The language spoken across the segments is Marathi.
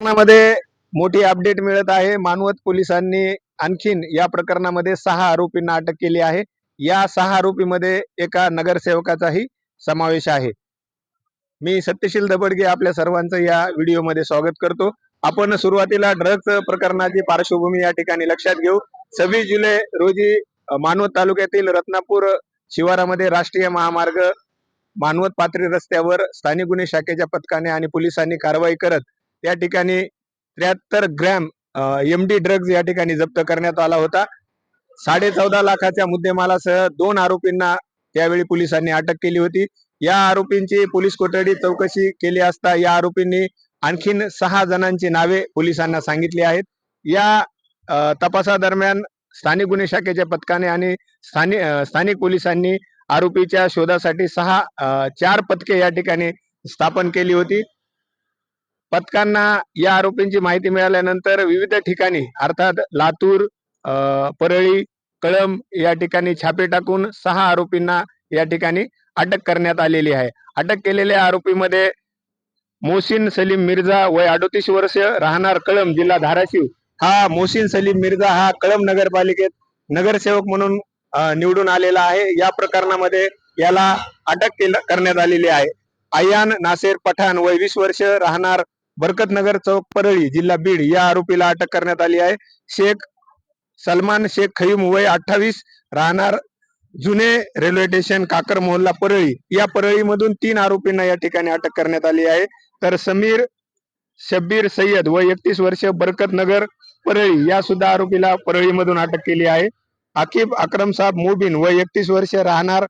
प्रकरणामध्ये मोठी अपडेट मिळत आहे. मानवत पोलिसांनी आणखीन या प्रकरणामध्ये 6 आरोपींना अटक केली आहे. या 6 आरोपीमध्ये एका नगरसेवकाचाही समावेश आहे. मी सत्यशील दबडगे आपल्या सर्वांचं या व्हिडिओमध्ये स्वागत करतो. आपण सुरुवातीला ड्रग्ज प्रकरणाची पार्श्वभूमी या ठिकाणी लक्षात घेऊ. 26 जुलै रोजी मानवत तालुक्यातील रत्नापूर शिवारामध्ये राष्ट्रीय महामार्ग मानवत पाथरी रस्त्यावर स्थानिक गुन्हे शाखेच्या पथकाने आणि पोलिसांनी कारवाई करत त्या ठिकाणी 73 ग्रॅम एमडी ड्रग्ज या ठिकाणी जप्त करण्यात आला होता. 14.5 लाखाच्या मुद्देमालासह 2 आरोपींना त्यावेळी पोलिसांनी अटक केली होती. या आरोपींची पोलीस कोठडी चौकशी केली असता या आरोपींनी आणखीन 6 जणांची नावे पोलिसांना सांगितली आहेत. या तपासादरम्यान स्थानिक गुन्हे शाखेच्या पथकाने आणि स्थानिक पोलिसांनी आरोपीच्या शोधासाठी 4 पथके या ठिकाणी स्थापन केली होती. पथकांना या आरोपींची माहिती मिळाल्यानंतर विविध ठिकाणी अर्थात लातूर, परळी, कळंब या ठिकाणी छापे टाकून 6 आरोपींना या ठिकाणी अटक करण्यात आलेली आहे. अटक केलेल्या आरोपीमध्ये मोहसिन सलीम मिर्झा वय 38 वर्ष राहणार कळंब जिल्हा धाराशिव. हा मोहसिन सलीम मिर्झा हा कळंब नगरपालिकेत नगरसेवक म्हणून निवडून आलेला आहे. या प्रकरणामध्ये याला अटक करण्यात आलेली आहे. अयान नासेर पठाण वय 20 वर्ष राहणार बरकतनगर चौक परळी जिल्हा बीड या आरोपीला अटक करण्यात आली आहे. शेख सलमान शेख खयूम वय 28 राहणार जुने रेल्वे स्टेशन काकर मोहल्ला परळी या परळीमधून 3 आरोपींना या ठिकाणी अटक करण्यात आली आहे. तर समीर शब्बीर सय्यद वय 31 वर्ष बरकतनगर परळी या सुद्धा आरोपीला परळीमधून अटक केली आहे. आकिब अक्रम साहेब मोबिन वय 31 वर्ष राहणार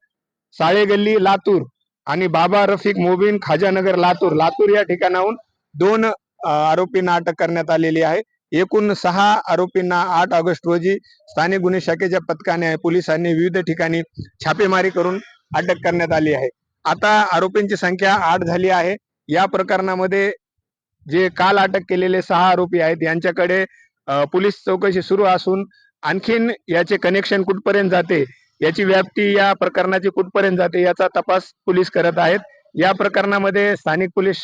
साळे गल्ली लातूर आणि बाबा रफिक मोबिन खाजानगर लातूर या ठिकाणाहून 2 आरोपींना अटक करण्यात आलेली आहे. एकूण 6 आरोपींना 8 ऑगस्ट रोजी स्थानिक गुन्हे शाखेच्या पथकाने पोलिसांनी विविध ठिकाणी छापेमारी करून अटक करण्यात आली आहे. आता आरोपींची संख्या 8 झाली आहे. या प्रकरणामध्ये जे काल अटक केलेले 6 आरोपी आहेत यांच्याकडे पोलीस चौकशी सुरू असून आणखीन याचे कनेक्शन कुठपर्यंत जाते, याची व्याप्ती या प्रकरणाची कुठपर्यंत जाते याचा तपास पोलीस करत आहेत. या प्रकरणामध्ये स्थानिक पोलीस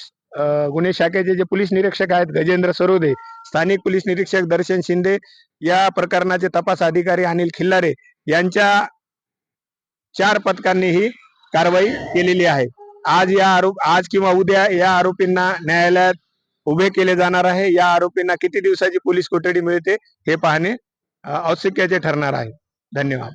गुन्हे शाखेचे जे पोलीस निरीक्षक आहेत गजेंद्र सरोदे, स्थानिक पोलीस निरीक्षक दर्शन शिंदे, या प्रकरणाचे तपास अधिकारी अनिल खिल्लारे यांच्या 4 पथकांनी ही कारवाई केलेली आहे. आज किंवा उद्या या आरोपींना न्यायालयात उभे केले जाणार आहे. या आरोपींना किती दिवसाची पोलीस कोठडी मिळते हे पाहणे औत्सुक्याचे ठरणार आहे. धन्यवाद.